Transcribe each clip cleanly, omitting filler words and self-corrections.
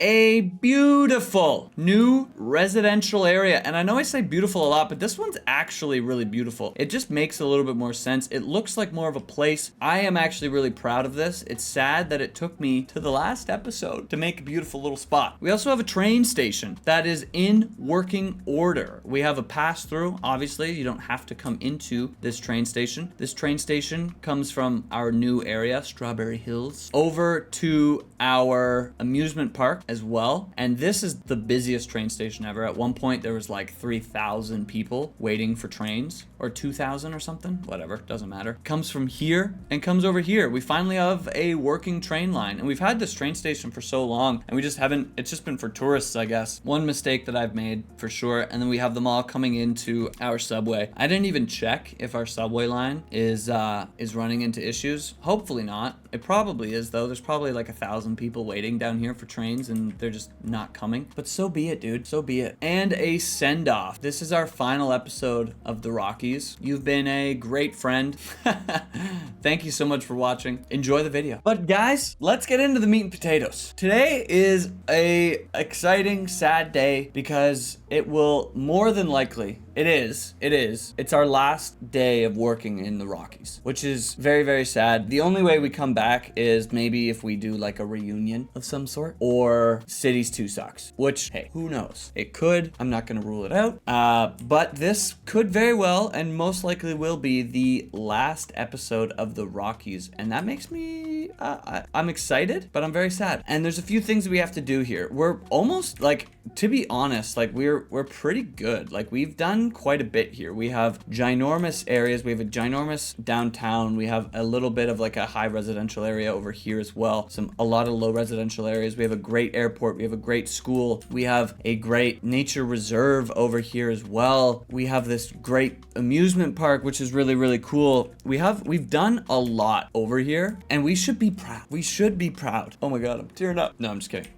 a beautiful new residential area. And I know I say beautiful a lot, but this one's actually really beautiful. It just makes a little bit more sense. It looks like more of a place. I am actually really proud of this. It's sad that it took me to the last episode to make a beautiful little spot. We also have a train station that is in working order. We have a pass through. Obviously, you don't have to come into this train station. This train station comes from our new area, Strawberry Hills, over to our amusement park as well. And this is the busiest train station ever. At one point, there was like 3,000 people waiting for trains, or 2,000 or something, whatever, doesn't matter. Comes from here and comes over here. We finally have a working train line, and we've had this train station for so long, and we just haven't, it's just been for tourists, I guess. One mistake that I've made for sure. And then we have them all coming into our subway. I didn't even check if our subway line is running into issues. Hopefully not. It probably is though. There's probably like 1,000 people waiting down here for trains and they're just not coming. But so be it, dude. So be it. And a send-off. This is our final episode of the Rockies. You've been a great friend. Thank you so much for watching. Enjoy the video. But guys, let's get into the meat and potatoes. Today is a exciting, sad day because it will more than likely, it's our last day of working in the Rockies, which is very, very sad. The only way we come back is maybe if we do like a reunion of some sort, or Cities 2 sucks, which, hey, who knows? It could. I'm not going to rule it out. But this could very well and most likely will be the last episode of the Rockies. And that makes me, I'm excited, but I'm very sad. And there's a few things we have to do here. We're almost like, to be honest, like we're pretty good. Like we've done quite a bit here. We have ginormous areas. We have a ginormous downtown. We have a little bit of like a high residential area over here as well. A lot of low residential areas. We have a great airport. We have a great school. We have a great nature reserve over here as well. We have this great amusement park, which is really, really cool. We've done a lot over here and we should be proud. We should be proud. Oh my God, I'm tearing up. No, I'm just kidding.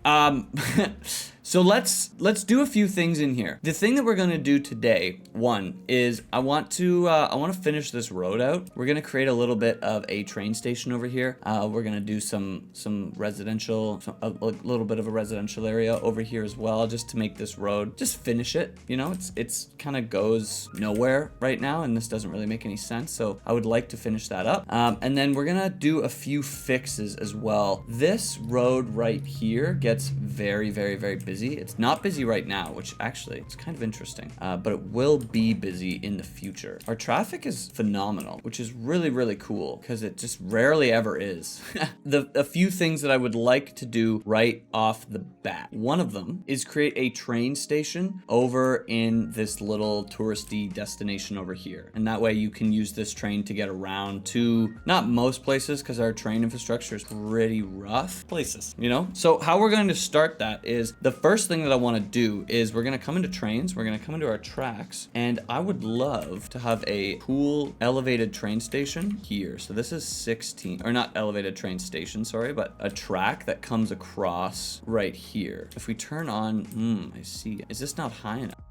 So let's do a few things in here. The thing that we're gonna do today, one, is I want to finish this road out. We're gonna create a little bit of a train station over here. We're gonna do some residential, a little bit of a residential area over here as well, just to make this road, just finish it. You know, it's kind of goes nowhere right now, and this doesn't really make any sense. So I would like to finish that up. And then we're gonna do a few fixes as well. This road right here gets very, very, very busy. It's not busy right now, which actually is kind of interesting, but it will be busy in the future. Our traffic is phenomenal, which is really, really cool because it just rarely ever is. A few things that I would like to do right off the bat. One of them is create a train station over in this little touristy destination over here. And that way you can use this train to get around to not most places because our train infrastructure is pretty rough places, you know? So how we're going to start that is the first thing that I want to do is we're going to come into trains, we're going to come into our tracks, and I would love to have a cool elevated train station here. So this is 16, or not elevated train station, sorry, but a track that comes across right here. If we turn on, I see. Is this not high enough?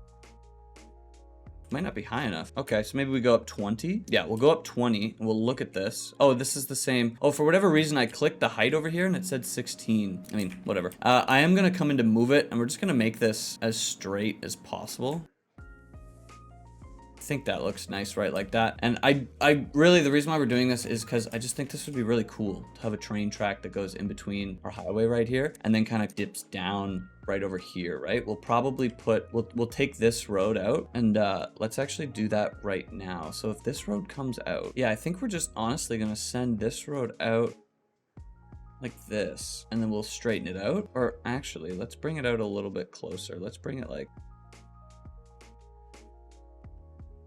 Might not be high enough. Okay, so maybe we go up 20. Yeah, we'll go up 20 and we'll look at this. Oh, this is the same. Oh, for whatever reason, I clicked the height over here and it said 16. I mean, whatever. I am gonna come in to move it and we're just gonna make this as straight as possible. I think that looks nice right like that. And I really, the reason why we're doing this is because I just think this would be really cool to have a train track that goes in between our highway right here and then kind of dips down right over here, right? We'll probably we'll take this road out and let's actually do that right now. So if this road comes out, yeah, I think we're just honestly gonna send this road out like this and then we'll straighten it out. Or actually, let's bring it out a little bit closer. Let's bring it like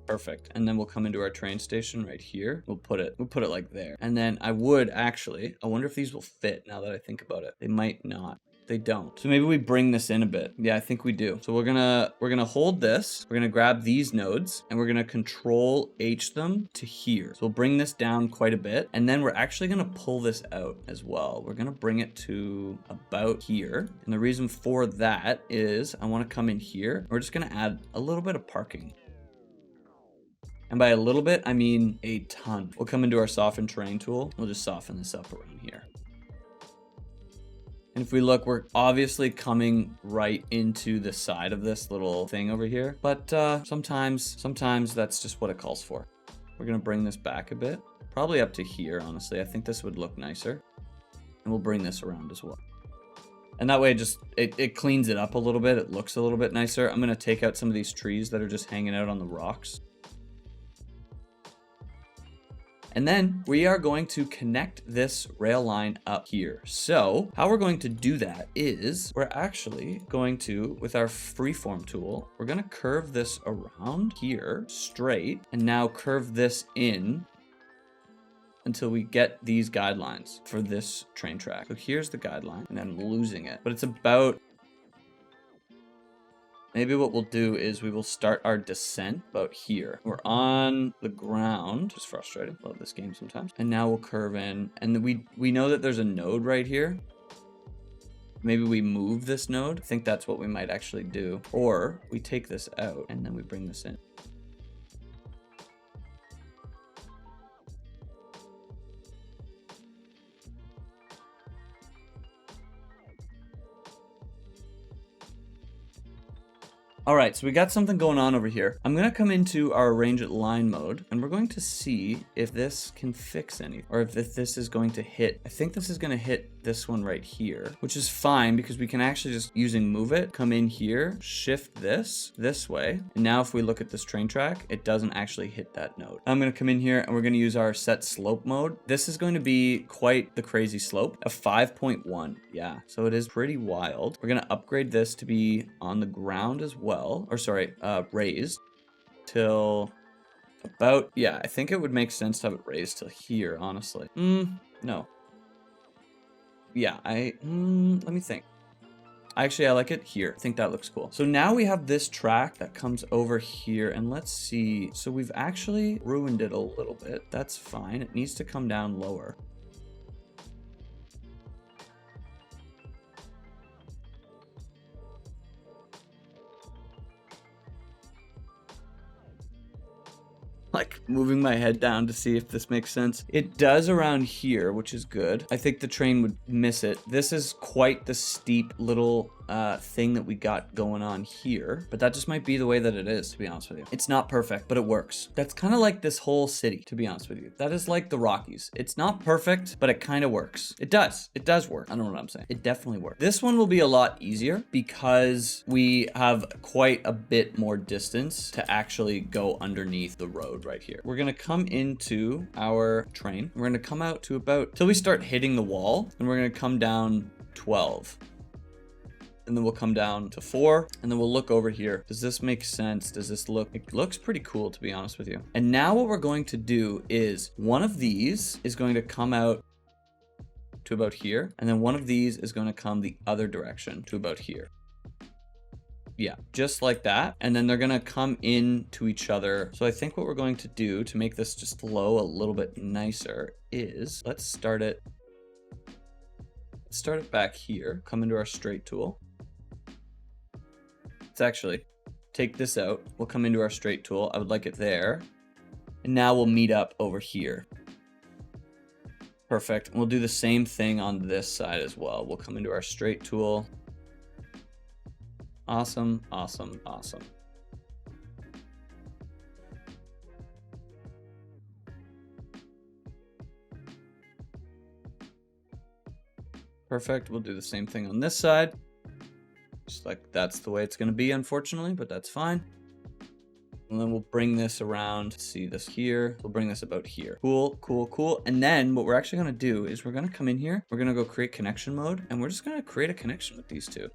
perfect. And then we'll come into our train station right here. We'll put it like there. And then I wonder if these will fit now that I think about it. They might not. They don't. So maybe we bring this in a bit. Yeah, I think we do. So we're gonna hold this. We're gonna grab these nodes and we're gonna control H them to here. So we'll bring this down quite a bit. And then we're actually gonna pull this out as well. We're gonna bring it to about here. And the reason for that is I wanna come in here. We're just gonna add a little bit of parking. And by a little bit, I mean a ton. We'll come into our soften terrain tool. We'll just soften this up around here. And if we look, we're obviously coming right into the side of this little thing over here. But sometimes that's just what it calls for. We're gonna bring this back a bit. Probably up to here, honestly. I think this would look nicer. And we'll bring this around as well. And that way it cleans it up a little bit. It looks a little bit nicer. I'm gonna take out some of these trees that are just hanging out on the rocks. And then we are going to connect this rail line up here. So how we're going to do that is we're actually going to, with our freeform tool, we're going to curve this around here straight and now curve this in until we get these guidelines for this train track. So here's the guideline and I'm losing it, but it's about, maybe what we'll do is we will start our descent about here. We're on the ground, which is frustrating. Love this game sometimes. And now we'll curve in. And then we know that there's a node right here. Maybe we move this node. I think that's what we might actually do. Or we take this out and then we bring this in. All right, so we got something going on over here. I'm gonna come into our arrange it line mode and we're going to see if this can fix anything or if this is going to hit. I think this is gonna hit this one right here, which is fine because we can actually just using move it, come in here, shift this way. And now if we look at this train track, it doesn't actually hit that node. I'm gonna come in here and we're gonna use our set slope mode. This is going to be quite the crazy slope of 5.1. Yeah, so it is pretty wild. We're gonna upgrade this to be on the ground as well. Or sorry, raised till about, yeah, I think it would make sense to have it raised till here, honestly. No. Yeah, let me think. Actually, I like it here. I think that looks cool. So now we have this track that comes over here and let's see. So we've actually ruined it a little bit. That's fine. It needs to come down lower. Like moving my head down to see if this makes sense. It does around here, which is good. I think the train would miss it. This is quite the steep little thing that we got going on here, but that just might be the way that it is, to be honest with you. It's not perfect, but it works. That's kind of like this whole city, to be honest with you. That is like the Rockies. It's not perfect, but it kind of works. It does work. I don't know what I'm saying. It definitely works. This one will be a lot easier because we have quite a bit more distance to actually go underneath the road right here. We're gonna come into our train. We're gonna come out to about till we start hitting the wall, and we're gonna come down 12. And then we'll come down to 4, and then we'll look over here. Does this make sense? Does this look, it looks pretty cool, to be honest with you. And now what we're going to do is one of these is going to come out to about here, and then one of these is going to come the other direction to about here. Yeah, just like that. And then they're gonna come into each other. So I think what we're going to do to make this just flow a little bit nicer is let's start it back here. Come into our straight tool. Let's actually take this out. We'll come into our straight tool. I would like it there. And now we'll meet up over here. Perfect. And we'll do the same thing on this side as well. We'll come into our straight tool. Awesome, awesome, awesome. Perfect. We'll do the same thing on this side. Just like that's the way it's going to be, unfortunately, but that's fine. And then we'll bring this around. See this here. We'll bring this about here. Cool, cool, cool. And then what we're actually going to do is we're going to come in here. We're going to go create connection mode, and we're just going to create a connection with these two.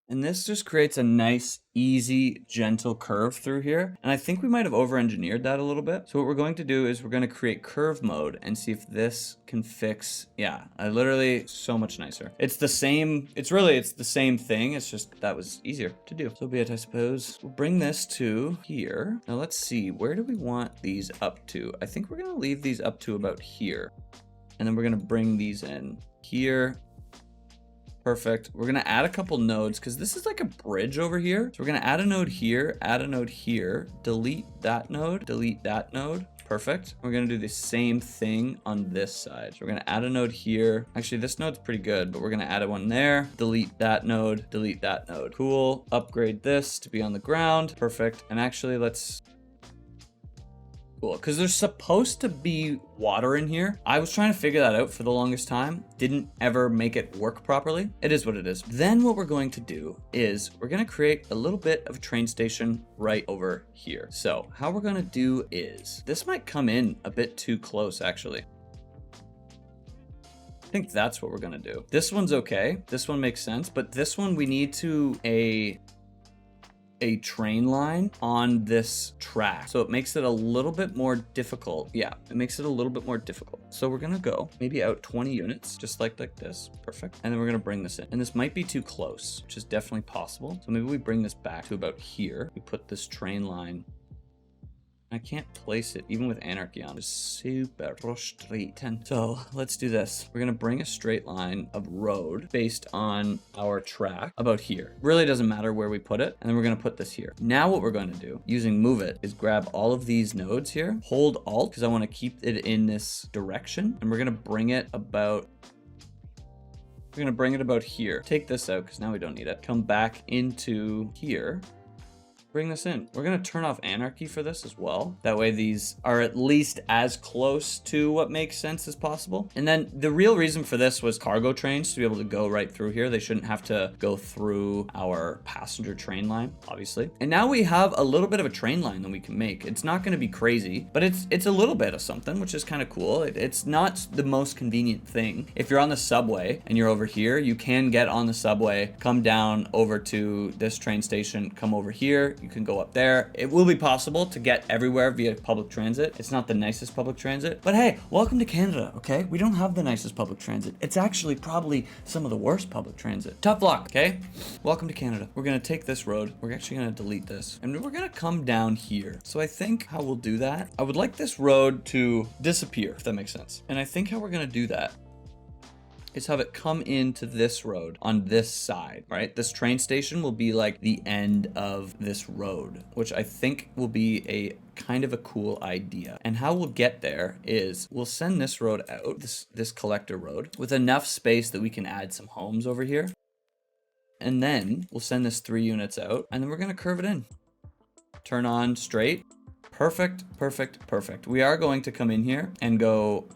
And this just creates a nice, easy, gentle curve through here. And I think we might have over-engineered that a little bit. So what we're going to do is we're going to create curve mode and see if this can fix. Yeah, I literally, so much nicer. It's the same, it's the same thing. It's just that was easier to do. So be it, I suppose. We'll bring this to here. Now let's see, where do we want these up to? I think we're going to leave these up to about here. And then we're going to bring these in here. Perfect. We're gonna add a couple nodes because this is like a bridge over here. So we're gonna add a node here, add a node here, delete that node, delete that node. Perfect. We're gonna do the same thing on this side. So we're gonna add a node here. Actually, this node's pretty good, but we're gonna add one there, delete that node, delete that node. Cool. Upgrade this to be on the ground. Perfect. And actually, let's... Cool, because there's supposed to be water in here. I was trying to figure that out for the longest time. Didn't ever make it work properly. It is what it is. Then what we're going to do is we're going to create a little bit of a train station right over here. So how we're going to do is, this might come in a bit too close actually. I think that's what we're going to do. This one's okay. This one makes sense, but this one we need to a train line on this track. So it makes it a little bit more difficult. Yeah, it makes it a little bit more difficult. So we're gonna go maybe out 20 units, just like this. Perfect. And then we're gonna bring this in. And this might be too close, which is definitely possible. So maybe we bring this back to about here. We put this train line. I can't place it even with anarchy on. It's super frustrating. So let's do this. We're gonna bring a straight line of road based on our track about here. Really doesn't matter where we put it. And then we're gonna put this here. Now what we're going to do using move it is grab all of these nodes here, hold alt because I want to keep it in this direction. And we're gonna bring it about here. Take this out because now we don't need it. Come back into here. Bring this in. We're gonna turn off anarchy for this as well. That way these are at least as close to what makes sense as possible. And then the real reason for this was cargo trains to be able to go right through here. They shouldn't have to go through our passenger train line, obviously. And now we have a little bit of a train line that we can make. It's not gonna be crazy, but it's a little bit of something, which is kind of cool. It's not the most convenient thing. If you're on the subway and you're over here, you can get on the subway, come down over to this train station, come over here. You can go up there. It will be possible to get everywhere via public transit. It's not the nicest public transit, but hey, welcome to Canada, okay? We don't have the nicest public transit. It's actually probably some of the worst public transit. Tough luck, okay? Welcome to Canada. We're gonna take this road. We're actually gonna delete this, and we're gonna come down here. So I think how we'll do that, I would like this road to disappear, if that makes sense. And I think how we're gonna do that is have it come into this road on this side, right? This train station will be like the end of this road, which I think will be a kind of a cool idea. And how we'll get there is we'll send this road out, this collector road, with enough space that we can add some homes over here. And then we'll send this 3 units out, and then we're gonna curve it in. Turn on straight. Perfect, perfect, perfect. We are going to come in here and go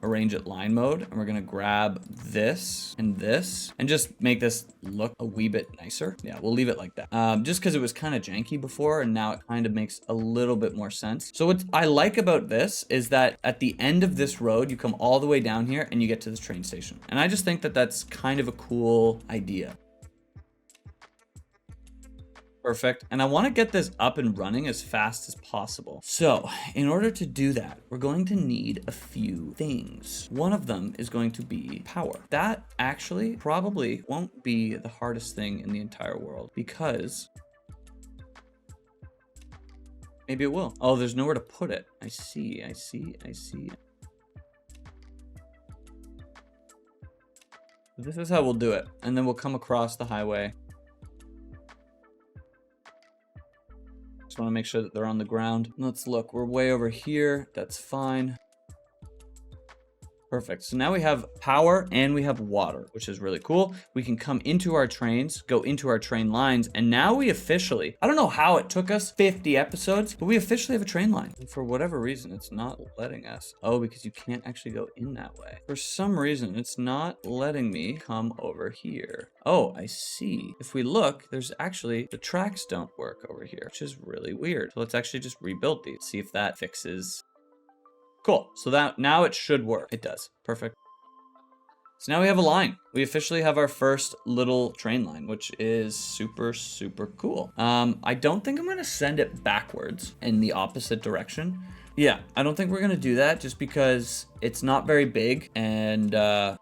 arrange it line mode. And we're gonna grab this and just make this look a wee bit nicer. Yeah, we'll leave it like that. Just because it was kind of janky before and now it kind of makes a little bit more sense. So what I like about this is that at the end of this road, you come all the way down here and you get to this train station. And I just think that that's kind of a cool idea. Perfect. And I want to get this up and running as fast as possible. So in order to do that, we're going to need a few things. One of them is going to be power. That actually probably won't be the hardest thing in the entire world because maybe it will. Oh, there's nowhere to put it. I see. This is how we'll do it. And then we'll come across the highway. Just want to make sure that they're on the ground. Let's look, we're way over here. That's fine. Perfect. So now we have power and we have water, which is really cool. We can come into our trains, go into our train lines, and now we officially, I don't know how it took us 50 episodes, but we officially have a train line. And for whatever reason, it's not letting us. Oh, because you can't actually go in that way. For some reason, it's not letting me come over here. Oh, I see. If we look, there's actually, the tracks don't work over here, which is really weird. So let's actually just rebuild these, see if that fixes. Cool. So that now it should work. It does. Perfect. So now we have a line. We officially have our first little train line, which is super, super cool. I don't think I'm gonna send it backwards in the opposite direction. Yeah, I don't think we're gonna do that just because it's not very big and, but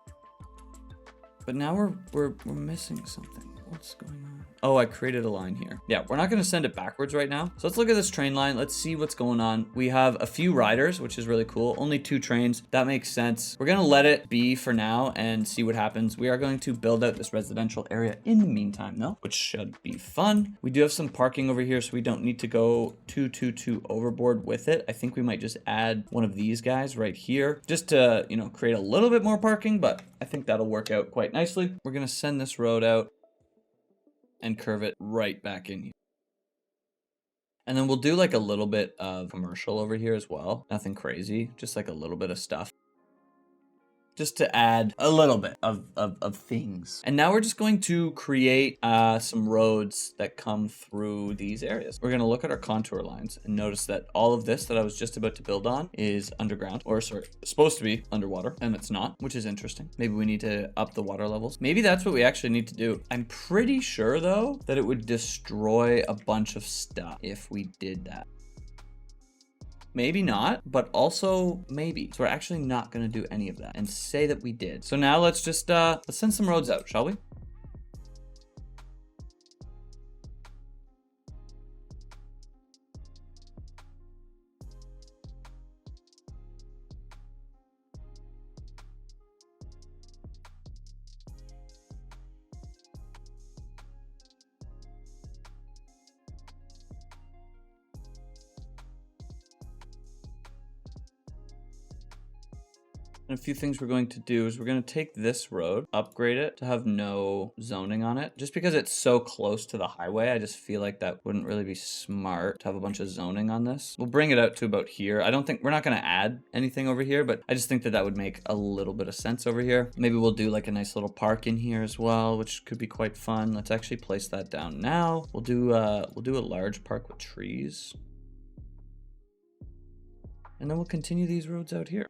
now we're missing something. What's going on? Oh, I created a line here. Yeah, we're not gonna send it backwards right now. So let's look at this train line. Let's see what's going on. We have a few riders, which is really cool. Only 2 trains. That makes sense. We're gonna let it be for now and see what happens. We are going to build out this residential area in the meantime, though, which should be fun. We do have some parking over here, so we don't need to go too overboard with it. I think we might just add one of these guys right here just to, you know, create a little bit more parking, but I think that'll work out quite nicely. We're gonna send this road out and curve it right back in here. And then we'll do like a little bit of commercial over here as well. Nothing crazy, just like a little bit of stuff. Just to add a little bit of things. And now we're just going to create some roads that come through these areas. We're gonna look at our contour lines and notice that all of this that I was just about to build on is underground, or sorry, supposed to be underwater, and it's not, which is interesting. Maybe we need to up the water levels. Maybe that's what we actually need to do. I'm pretty sure though that it would destroy a bunch of stuff if we did that. Maybe not, but also maybe. So we're actually not gonna do any of that and say that we did. So now let's just, let's send some roads out, shall we? And a few things we're going to do is we're going to take this road, upgrade it to have no zoning on it. Just because it's so close to the highway, I just feel like that wouldn't really be smart to have a bunch of zoning on this. We'll bring it out to about here. I don't think, we're not going to add anything over here, but I just think that that would make a little bit of sense over here. Maybe we'll do like a nice little park in here as well, which could be quite fun. Let's actually place that down now. We'll do a large park with trees. And then we'll continue these roads out here.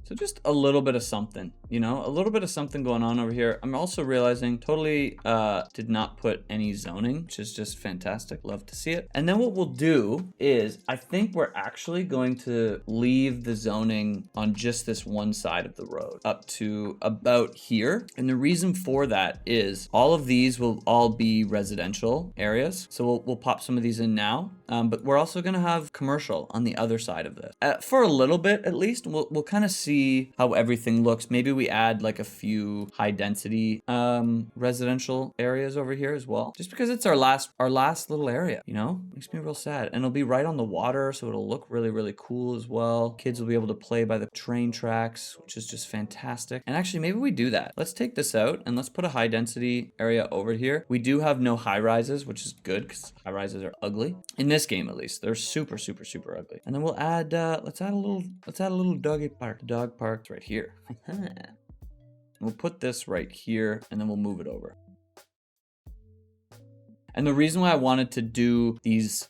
So just a little bit of something, you know, a little bit of something going on over here. I'm also realizing totally did not put any zoning, which is just fantastic. Love to see it. And then what we'll do is I think we're actually going to leave the zoning on just this one side of the road up to about here. And the reason for that is all of these will all be residential areas. So we'll pop some of these in now. But we're also going to have commercial on the other side of this. For a little bit, at least, we'll kind of see how everything looks. Maybe we add like a few high density residential areas over here as well. Just because it's our last little area, you know? Makes me real sad. And it'll be right on the water, so it'll look really, really cool as well. Kids will be able to play by the train tracks, which is just fantastic. And actually, maybe we do that. Let's take this out and let's put a high density area over here. We do have no high rises, which is good because high rises are ugly. In this game, at least, they're super, super, super ugly. And then we'll add, let's add a little doggy park. The dog park's right here. We'll put this right here and then we'll move it over. And the reason why I wanted to do these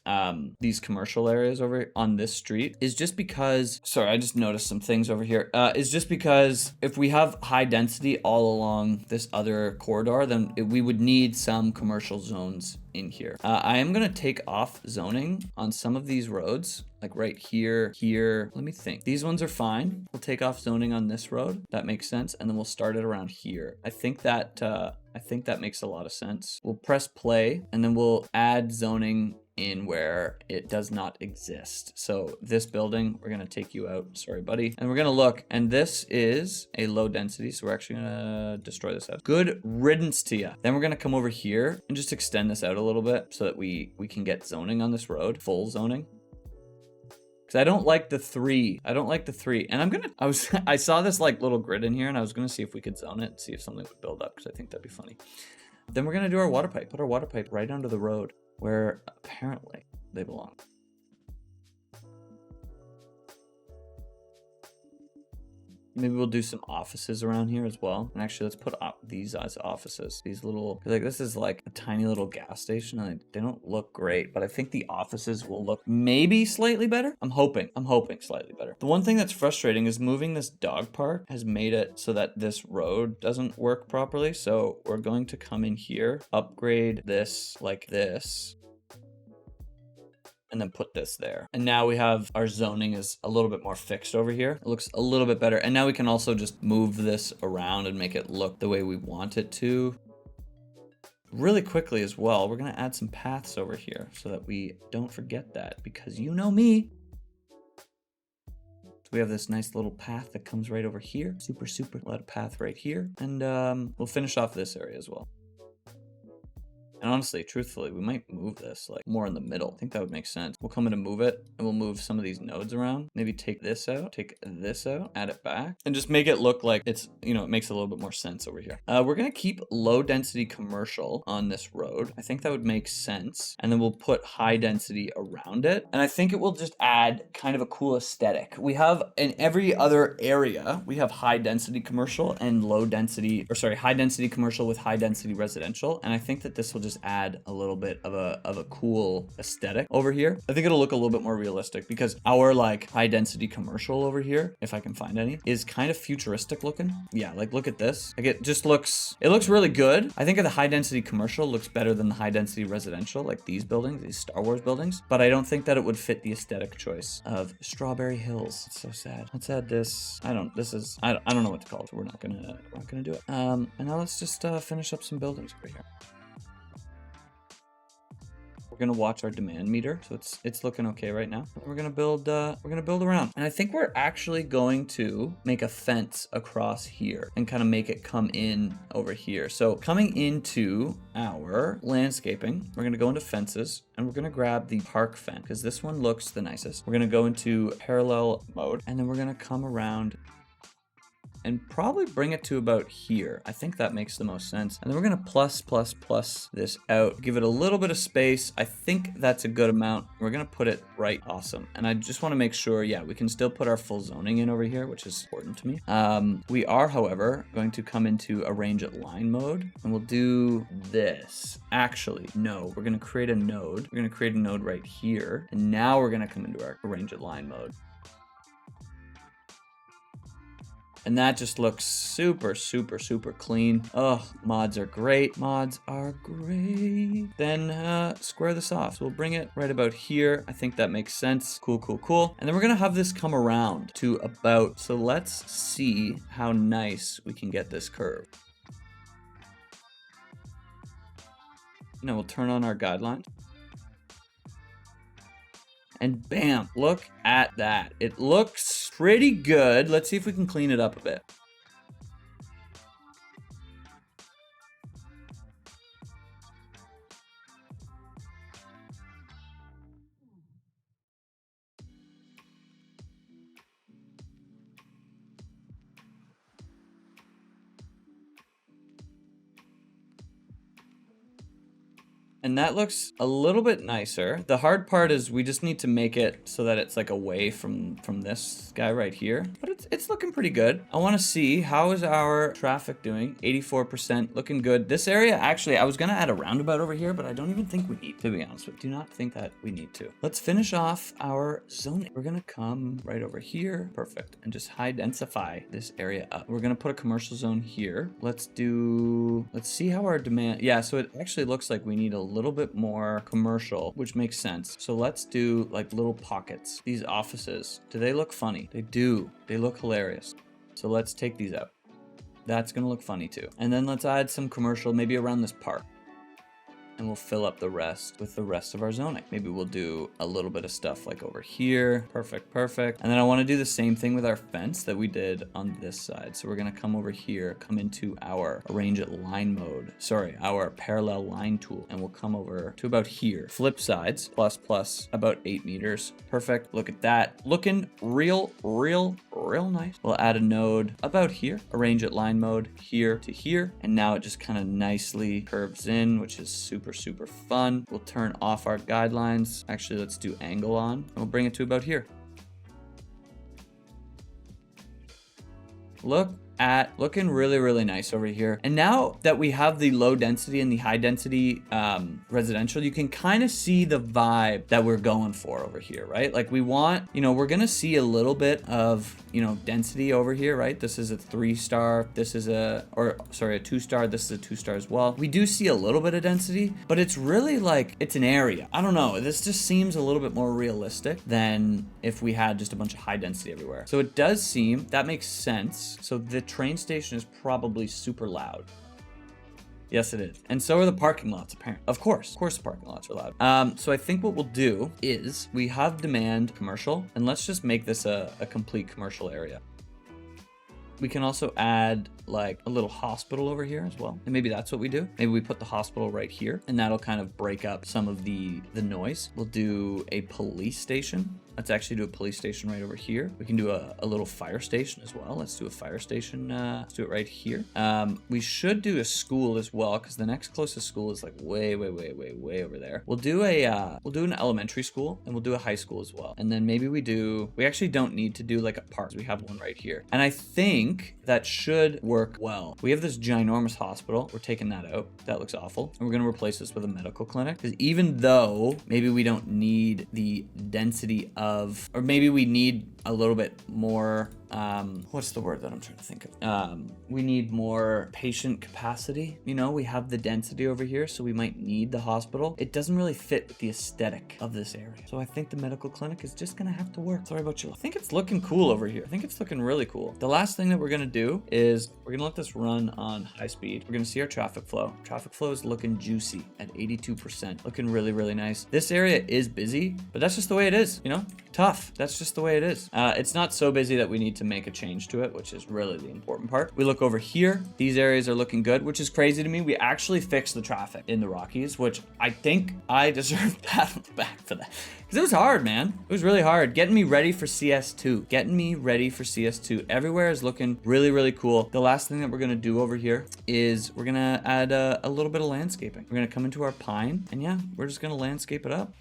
commercial areas over on this street is just because, sorry, I just noticed some things over here, is just because if we have high density all along this other corridor, then we would need some commercial zones in here. I am gonna take off zoning on some of these roads, like right here, here. Let me think. These ones are fine. We'll take off zoning on this road. That makes sense. And then we'll start it around here. I think that makes a lot of sense. We'll press play and then we'll add zoning in where it does not exist. So this building, we're gonna take you out, sorry buddy. And we're gonna look, and this is a low density, so we're actually gonna destroy this house. Good riddance to you. Then we're gonna come over here and just extend this out a little bit so that we can get zoning on this road, full zoning. Because I don't like the 3. I don't like the 3. And I saw this like little grid in here and I was gonna see if we could zone it, see if something would build up, because I think that'd be funny. Then we're gonna do our water pipe, put our water pipe right under the road where apparently they belong. Maybe we'll do some offices around here as well. And actually, let's put these as offices. These little, like this is like a tiny little gas station. And they don't look great, but I think the offices will look maybe slightly better. I'm hoping slightly better. The one thing that's frustrating is moving this dog park has made it so that this road doesn't work properly. So we're going to come in here, upgrade this like this, and then put this there. And now we have our zoning is a little bit more fixed over here. It looks a little bit better. And now we can also just move this around and make it look the way we want it to. Really quickly as well, we're gonna add some paths over here so that we don't forget that, because you know me. So we have this nice little path that comes right over here. Super, we'll add a path right here. And we'll finish off this area as well. And honestly, truthfully, we might move this like more in the middle. I think that would make sense. We'll come in and move it, and we'll move some of these nodes around. Maybe take this out, add it back, and just make it look like it's, you know, it makes a little bit more sense over here. We're gonna keep low density commercial on this road. I think that would make sense. And then we'll put high density around it. And I think it will just add kind of a cool aesthetic. We have in every other area, we have high density commercial and high density commercial with high density residential. And I think that this will just add a little bit of a cool aesthetic over here. I think it'll look a little bit more realistic because our like high density commercial over here, if I can find any, is kind of futuristic looking. Yeah, like look at this. Like it looks really good. I think the high density commercial looks better than the high density residential, like these buildings, these Star Wars buildings, but I don't think that it would fit the aesthetic choice of Strawberry Hills. It's so sad. Let's add this. I don't know what to call it. We're not gonna do it. And now let's just finish up some buildings over here. We're gonna watch our demand meter, so it's looking okay right now. We're gonna build around, and I think we're actually going to make a fence across here and kind of make it come in over here. So coming into our landscaping, we're gonna go into fences, and we're gonna grab the park fence because this one looks the nicest. We're gonna go into parallel mode, and then we're gonna come around and probably bring it to about here. I think that makes the most sense. And then we're gonna plus this out, give it a little bit of space. I think that's a good amount. We're gonna put it right, awesome. And I just wanna make sure, yeah, we can still put our full zoning in over here, which is important to me. We are, however, going to come into arrange at line mode, and we'll do this. Actually, no, we're gonna create a node. We're gonna create a node right here. And now we're gonna come into our arrange at line mode. And that just looks super clean. Oh, mods are great. Mods are great. Then square this off. So we'll bring it right about here. I think that makes sense. Cool. And then we're gonna have this come around to about, so let's see how nice we can get this curve. Now we'll turn on our guideline. And bam, look at that. It looks pretty good. Let's see if we can clean it up a bit. And that looks a little bit nicer. The hard part is we just need to make it so that it's like away from this guy right here. But it's looking pretty good. I want to see, how is our traffic doing? 84%, looking good. This area, actually, I was going to add a roundabout over here, but I don't even think we need to, be honest with you. Do not think that we need to. Let's finish off our zoning. We're going to come right over here. Perfect. And just high densify this area up. We're going to put a commercial zone here. Let's see how our demand, yeah, so it actually looks like we need a little bit more commercial, which makes sense. So let's do like little pockets. These offices, do they look funny? They do. They look hilarious. So let's take these out. That's gonna look funny too. And then let's add some commercial, maybe around this park. And we'll fill up the rest with the rest of our zoning. Maybe we'll do a little bit of stuff like over here. Perfect. And then I want to do the same thing with our fence that we did on this side. So we're going to come over here, come into our arrange at line mode. Sorry, our parallel line tool. And we'll come over to about here. Flip sides, plus, about 8 meters. Perfect. Look at that. Looking real nice. We'll add a node about here. Arrange at line mode here to here. And now it just kind of nicely curves in, which is super fun. We'll turn off our guidelines. Actually, let's do angle on, and we'll bring it to about here. Looking really, really nice over here. And now that we have the low density and the high density residential, you can kind of see the vibe that we're going for over here, right? Like we want, you know, we're gonna see a little bit of, you know, density over here, right? This is a 3-star, this is a 2-star, this is a 2-star as well. We do see a little bit of density, but it's really like, it's an area. I don't know, this just seems a little bit more realistic than if we had just a bunch of high density everywhere. So it does seem, that makes sense. So the train station is probably super loud. Yes, it is. And so are the parking lots, apparently. Of course the parking lots are loud. So I think what we'll do is we have demand commercial, and let's just make this a complete commercial area. We can also add like a little hospital over here as well. And maybe that's what we do. Maybe we put the hospital right here, and that'll kind of break up some of the noise. We'll do a police station. Let's actually do a police station right over here. We can do a little fire station as well. Let's do a fire station. Let's do it right here. We should do a school as well, because the next closest school is like way over there. We'll do an elementary school, and we'll do a high school as well. And then maybe we actually don't need to do like a park. We have one right here. And I think that should work well. We have this ginormous hospital. We're taking that out. That looks awful. And we're going to replace this with a medical clinic, because even though maybe we don't need the density of, or maybe we need a little bit more, what's the word that I'm trying to think of? We need more patient capacity. You know, we have the density over here, so we might need the hospital. It doesn't really fit with the aesthetic of this area. So I think the medical clinic is just gonna have to work. Sorry about you. I think it's looking cool over here. I think it's looking really cool. The last thing that we're gonna do is we're gonna let this run on high speed. We're gonna see our traffic flow. Traffic flow is looking juicy at 82%. Looking really, really nice. This area is busy, but that's just the way it is, you know? Tough. That's just the way it is. It's not so busy that we need to make a change to it, which is really the important part. We look over here. These areas are looking good, which is crazy to me. We actually fixed the traffic in the Rockies, which I think I deserve a pat on the back for that. Because it was hard, man. It was really hard. Getting me ready for CS2. Getting me ready for CS2. Everywhere is looking really, really cool. The last thing that we're going to do over here is we're going to add a little bit of landscaping. We're going to come into our pine, and yeah, we're just going to landscape it up.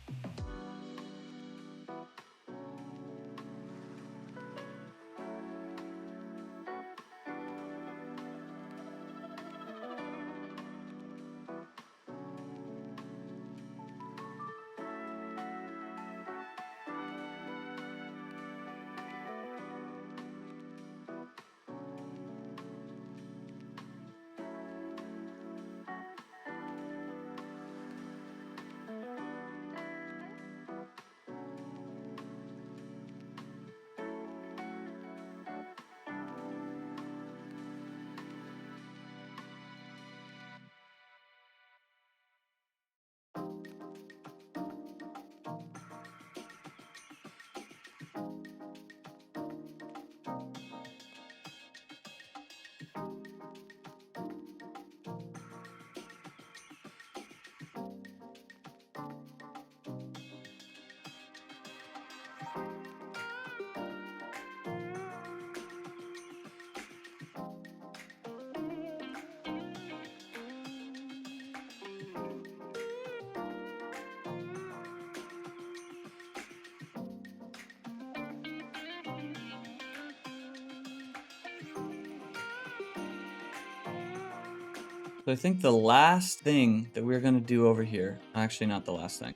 So I think the last thing that we're gonna do over here, actually not the last thing.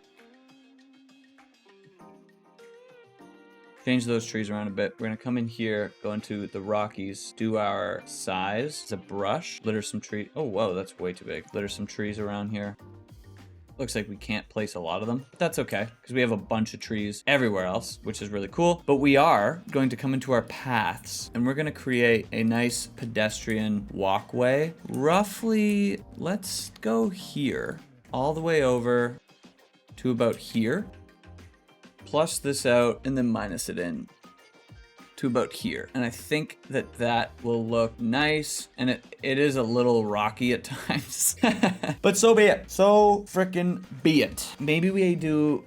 Change those trees around a bit. We're gonna come in here, go into the Rockies, do our size. It's a brush, litter some trees. Oh, whoa, that's way too big. Litter some trees around here. Looks like we can't place a lot of them, but that's okay, because we have a bunch of trees everywhere else, which is really cool. But we are going to come into our paths, and we're gonna create a nice pedestrian walkway. Roughly, let's go here, all the way over to about here. Plus this out, and then minus it in to about here. And I think that that will look nice, and it is a little rocky at times. But so be it. So frickin' be it. Maybe we do,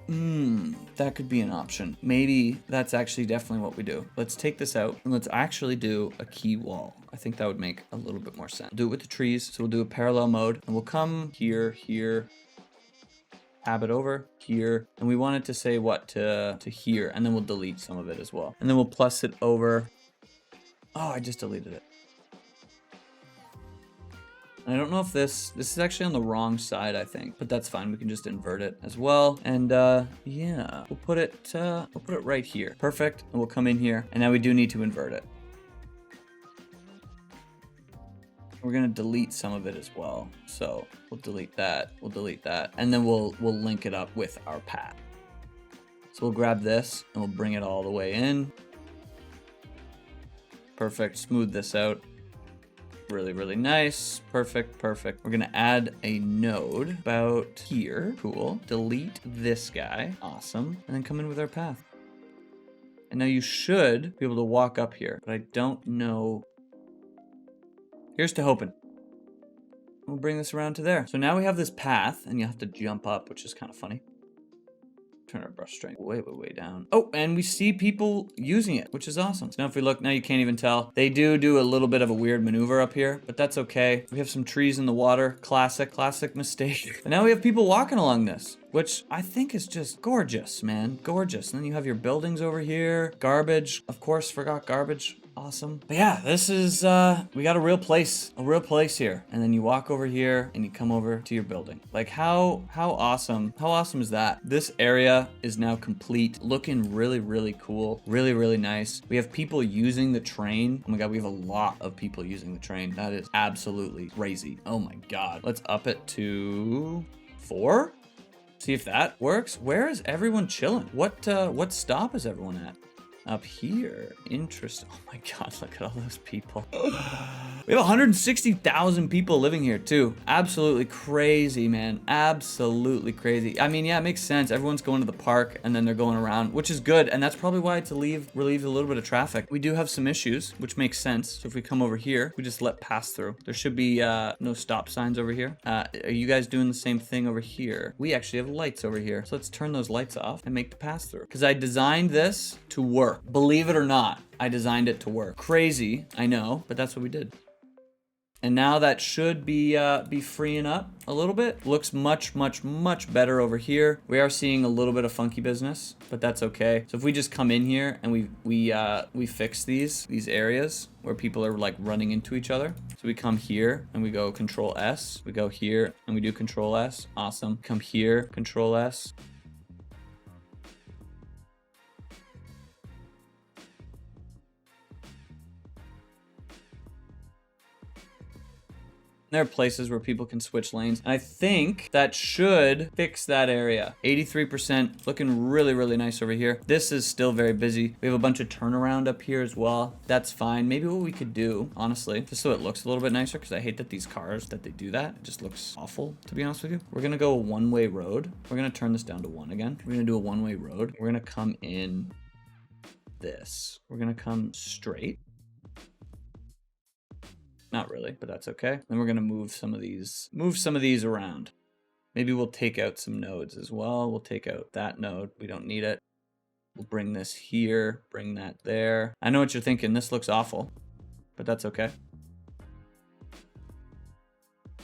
that could be an option. Maybe that's actually definitely what we do. Let's take this out, and let's actually do a key wall. I think that would make a little bit more sense. Do it with the trees, so we'll do a parallel mode, and we'll come here, here, tab it over here, and we want it to say what to here, and then we'll delete some of it as well, and then we'll plus it over. Oh, I just deleted it. And I don't know if this is actually on the wrong side, I think, but that's fine. We can just invert it as well. And yeah, we'll put it right here. Perfect. And we'll come in here. And now we do need to invert it. We're gonna delete some of it as well. So we'll delete that, and then we'll link it up with our path. So we'll grab this and we'll bring it all the way in. Perfect, smooth this out. Really, really nice. Perfect, perfect. We're gonna add a node about here. Cool, delete this guy, awesome. And then come in with our path. And now you should be able to walk up here, but I don't know. Here's to hoping. We'll bring this around to there. So now we have this path, and you have to jump up, which is kind of funny. Turn our brush strength way, way, way down. Oh, and we see people using it, which is awesome. So now if we look, now you can't even tell. They do a little bit of a weird maneuver up here, but that's okay. We have some trees in the water. Classic mistake. And now we have people walking along this, which I think is just gorgeous, man. Gorgeous. And then you have your buildings over here. Garbage. Of course, forgot garbage. Awesome. But yeah, this is, we got a real place here. And then you walk over here and you come over to your building. Like how awesome is that? This area is now complete, looking really, really cool. Really, really nice. We have people using the train. Oh my God, we have a lot of people using the train. That is absolutely crazy. Oh my God. Let's up it to 4. See if that works. Where is everyone chilling? What stop is everyone at? Up here. Interesting. Oh my God, look at all those people. We have 160,000 people living here too. Absolutely crazy, man. Absolutely crazy. I mean, yeah, it makes sense. Everyone's going to the park and then they're going around, which is good. And that's probably why it's relieves a little bit of traffic. We do have some issues, which makes sense. So if we come over here, we just let pass through. There should be no stop signs over here. Are you guys doing the same thing over here? We actually have lights over here. So let's turn those lights off and make the pass through. Because I designed this to work. Believe it or not, I designed it to work. Crazy, I know, but that's what we did. And now that should be freeing up a little bit. Looks much better over here. We are seeing a little bit of funky business, but that's okay. So if we just come in here and we fix these areas where people are like running into each other. So we come here and we go Control S. We go here and we do Control S. Awesome. Come here, Control S. There are places where people can switch lanes. And I think that should fix that area. 83%, looking really, really nice over here. This is still very busy. We have a bunch of turnaround up here as well. That's fine. Maybe what we could do, honestly, just so it looks a little bit nicer, because I hate that these cars, that they do that. It just looks awful, to be honest with you. We're gonna go a one-way road. We're gonna turn this down to 1 again. We're gonna do a one-way road. We're gonna come in this. We're gonna come straight. Not really, but that's okay. Then we're gonna move some of these around. Maybe we'll take out some nodes as well. We'll take out that node. We don't need it. We'll bring this here, bring that there. I know what you're thinking. This looks awful, but that's okay.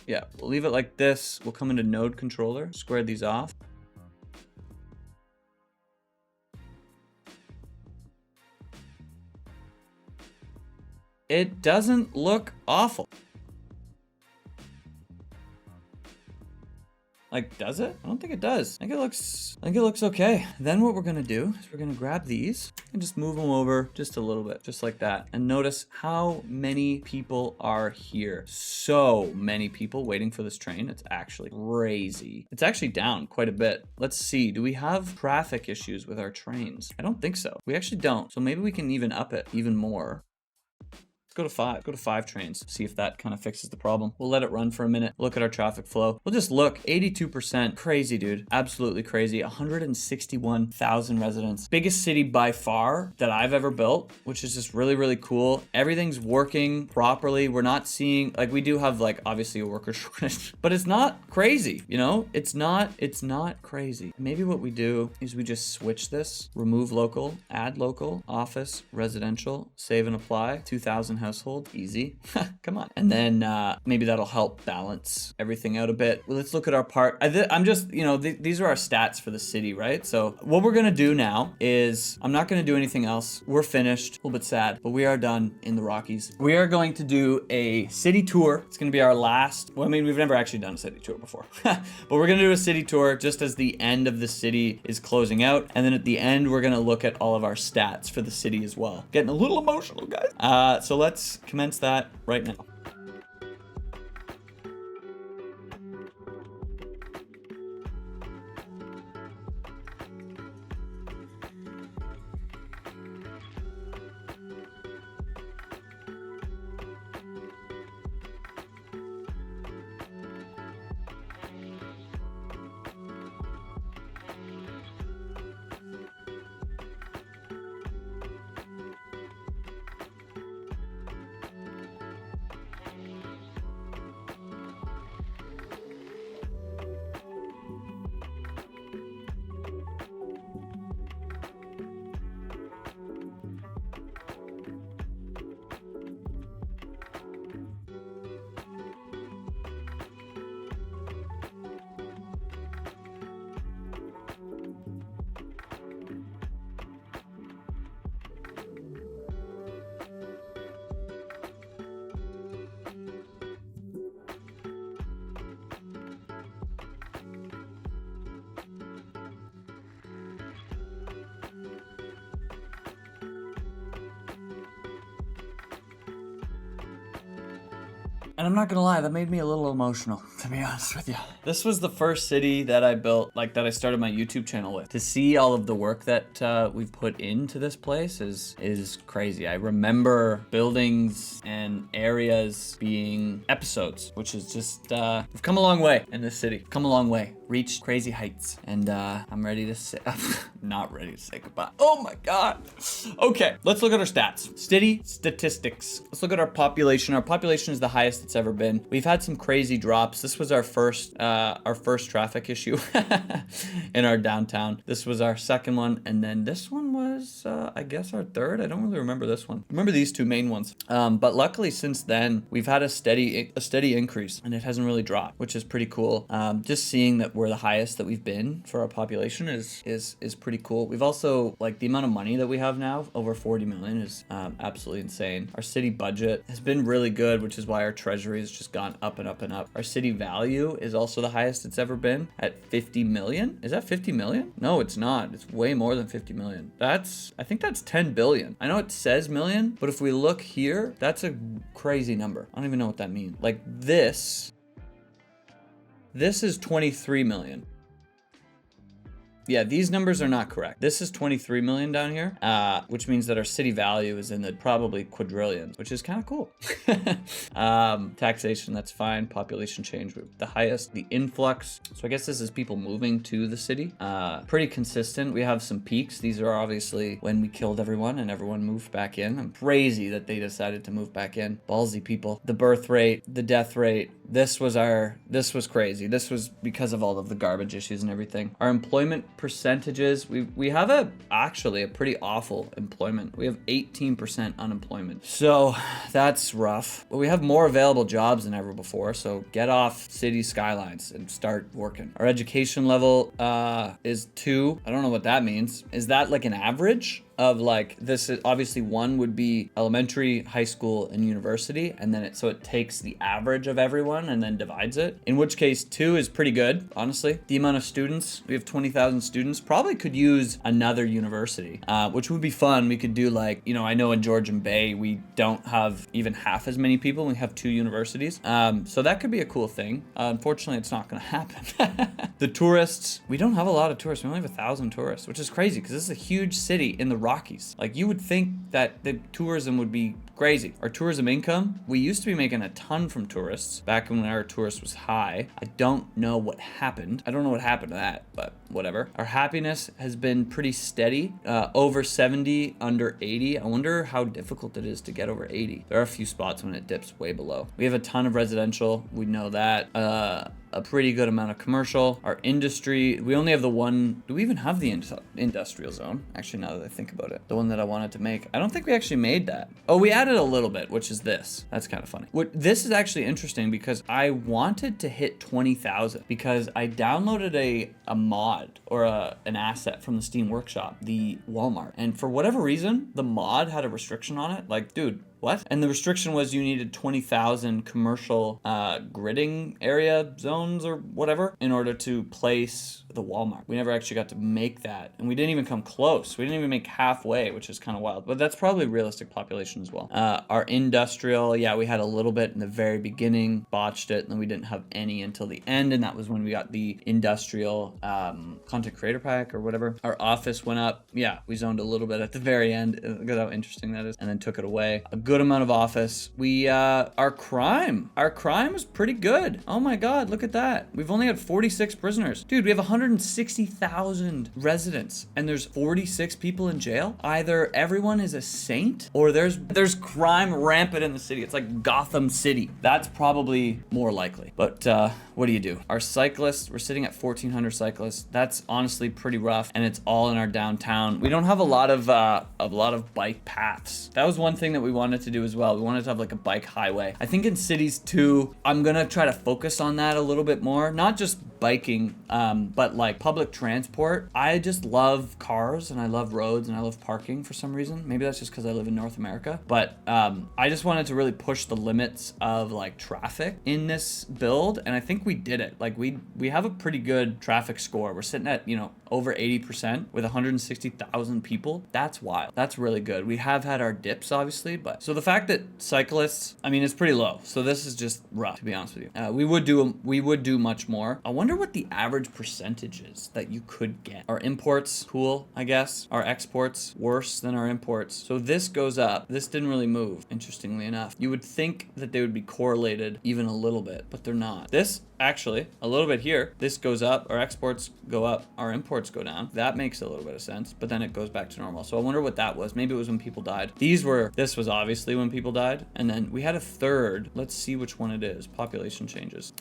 Yeah, we'll leave it like this. We'll come into node controller, square these off. It doesn't look awful. Like, does it? I don't think it does. I think it looks okay. Then what we're gonna do is we're gonna grab these and just move them over just a little bit, just like that. And notice how many people are here. So many people waiting for this train. It's actually crazy. It's actually down quite a bit. Let's see, do we have traffic issues with our trains? I don't think so. We actually don't. So maybe we can even up it even more. Go to 5. Go to 5 trains. See if that kind of fixes the problem. We'll let it run for a minute. Look at our traffic flow. We'll just look. 82%. Crazy, dude. Absolutely crazy. 161,000 residents. Biggest city by far that I've ever built, which is just really, really cool. Everything's working properly. We're not seeing, like, we do have, like, obviously a worker shortage, but it's not crazy, you know? It's not crazy. Maybe what we do is we just switch this, remove local, add local, office, residential, save and apply, 2,000 household, easy. Come on. And then maybe that'll help balance everything out a bit. Well, let's look at our part. I'm just, you know, these are our stats for the city, right? So what we're gonna do now is, I'm not gonna do anything else. We're finished, a little bit sad, but we are done in the Rockies. We are going to do a city tour. It's gonna be our last, well, I mean, we've never actually done a city tour before, but we're gonna do a city tour just as the end of the city is closing out. And then at the end, we're gonna look at all of our stats for the city as well. Getting a little emotional, guys. So let's commence that right now. And I'm not gonna lie, that made me a little emotional, to be honest with you. This was the first city that I built, like that I started my YouTube channel with. To see all of the work that we've put into this place is crazy. I remember buildings and areas being episodes, which is just, we've come a long way in this city. Come a long way, reached crazy heights. And I'm ready to say, not ready to say goodbye. Oh my God. Okay, let's look at our stats. City statistics. Let's look at our population. Our population is the highest it's ever been. We've had some crazy drops. This was our first traffic issue in our downtown. This was our second one, and then this one was I guess our third. I don't really remember this one. I remember these two main ones. But luckily since then we've had a steady increase, and it hasn't really dropped, which is pretty cool. Just seeing that we're the highest that we've been for our population is pretty cool. We've also, like, the amount of money that we have now, over 40 million, is absolutely insane. Our city budget has been really good, which is why our treasury has just gone up and up and up. Our city value is also the highest it's ever been at 50 million. Is that 50 million? No, it's not. It's way more than 50 million. I think that's 10 billion. I know it says million, but if we look here, that's a crazy number. I don't even know what that means. Like this is 23 million. Yeah, these numbers are not correct. This is 23 million down here, which means that our city value is in the probably quadrillions, which is kind of cool. Taxation, that's fine. Population change, the highest. The influx, so I guess this is people moving to the city. Pretty consistent. We have some peaks. These are obviously when we killed everyone and everyone moved back in. I'm crazy that they decided to move back in. Ballsy people. The birth rate, the death rate. This was crazy. This was because of all of the garbage issues and everything. Our employment percentages, we have actually a pretty awful employment. We have 18% unemployment. So that's rough. But we have more available jobs than ever before. So get off Cities Skylines and start working. Our education level is 2. I don't know what that means. Is that like an average? Of like, this is obviously, 1 would be elementary, high school, and university, and then so it takes the average of everyone and then divides it, in which case 2 is pretty good, honestly. The amount of students, we have 20,000 students, probably could use another university, which would be fun. We could do, like, you know, I know in Georgian Bay we don't have even half as many people. We have 2 universities, so that could be a cool thing. Unfortunately, it's not gonna happen. The tourists, we don't have a lot of tourists. We only have 1,000 tourists, which is crazy because this is a huge city in the Rockies. Like, you would think that the tourism would be crazy. Our tourism income, we used to be making a ton from tourists back when our tourist was high. I don't know what happened. I don't know what happened to that, but whatever. Our happiness has been pretty steady, over 70, under 80. I wonder how difficult it is to get over 80. There are a few spots when it dips way below. We have a ton of residential. We know that. a pretty good amount of commercial. Our industry, we only have the one, do we even have the industrial zone? Actually, now that I think about it, the one that I wanted to make, I don't think we actually made that. Oh, we added a little bit, which is this. That's kind of funny. This is actually interesting because I wanted to hit 20,000 because I downloaded a mod or an asset from the Steam Workshop, the Walmart. And for whatever reason, the mod had a restriction on it. Like, dude, what? And the restriction was you needed 20,000 commercial gridding area zones or whatever in order to place the Walmart. We never actually got to make that. And we didn't even come close. We didn't even make halfway, which is kind of wild. But that's probably realistic population as well. Our industrial, yeah, we had a little bit in the very beginning, botched it, and then we didn't have any until the end. And that was when we got the industrial content creator pack or whatever. Our office went up. Yeah, we zoned a little bit at the very end. Look at how interesting that is. And then took it away. A good amount of office. We our crime was pretty good. Oh my god, look at that. We've only had 46 prisoners. Dude, we have 160,000 residents and there's 46 people in jail. Either everyone is a saint or there's crime rampant in the city. It's like Gotham City. That's probably more likely. But what do you do? Our cyclists, we're sitting at 1,400 cyclists. That's honestly pretty rough, and it's all in our downtown. We don't have a lot of bike paths. That was one thing that we wanted to do as well. We wanted to have like a bike highway. I think in cities too, I'm gonna try to focus on that a little bit more. Not just biking, but like public transport. I just love cars and I love roads and I love parking for some reason. Maybe that's just because I live in North America. But I just wanted to really push the limits of like traffic in this build, and I think we did it. Like we have a pretty good traffic score. We're sitting at, you know, over 80% with 160,000 people. That's wild. That's really good. We have had our dips, obviously, but so the fact that cyclists, I mean, it's pretty low. So this is just rough, to be honest with you. We would do much more. I wonder what the average percentage is that you could get. Our imports, cool, I guess. Our exports, worse than our imports. So this goes up. This didn't really move, interestingly enough. You would think that they would be correlated even a little bit, but they're not. This actually a little bit here, this goes up, our exports go up, our imports go down. That makes a little bit of sense, but then it goes back to normal. So I wonder what that was. Maybe it was when people died. This was obviously when people died, and then we had a third. Let's see which one it is. Population changes.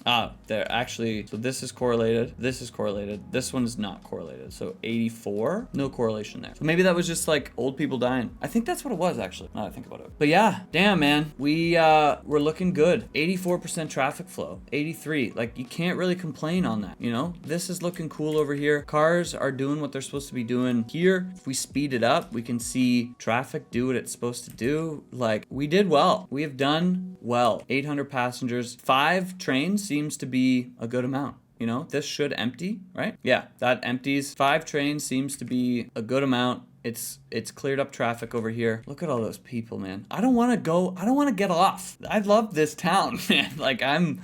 They're actually, so this is correlated, this one is not correlated. So 84, no correlation there. So maybe that was just like old people dying. I think that's what it was actually, now that I think about it. But yeah, damn man, we're looking good. 84% traffic flow, 83, like you can't really complain on that, you know? This is looking cool over here. Cars are doing what they're supposed to be doing here. If we speed it up, we can see traffic do what it's supposed to do. Like, we did well. We have done well. 800 passengers. 5 trains seems to be a good amount. You know, this should empty, right? Yeah, that empties. 5 trains seems to be a good amount. It's cleared up traffic over here. Look at all those people, man. I don't want to get off. I love this town, man. Like,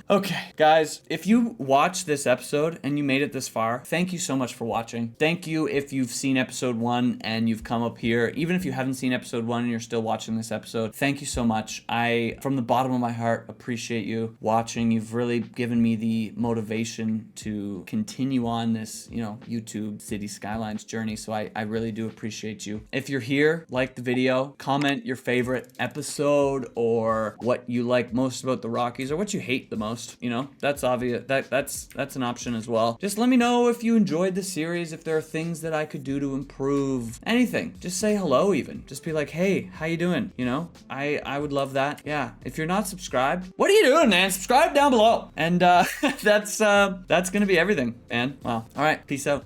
okay, guys, if you watched this episode and you made it this far, thank you so much for watching. Thank you if you've seen episode 1 and you've come up here. Even if you haven't seen episode 1 and you're still watching this episode, thank you so much. I, from the bottom of my heart, appreciate you watching. You've really given me the motivation to continue on this, you know, YouTube Cities Skylines journey. So I really do appreciate you. If you're here, like the video, comment your favorite episode or what you like most about the Rockies or what you hate the most. You know, that's obvious. That's an option as well. Just let me know if you enjoyed the series, if there are things that I could do to improve. Anything. Just say hello even. Just be like, hey, how you doing? You know, I would love that. Yeah. If you're not subscribed, what are you doing, man? Subscribe down below. And that's gonna be everything, man. Wow. All right. Peace out.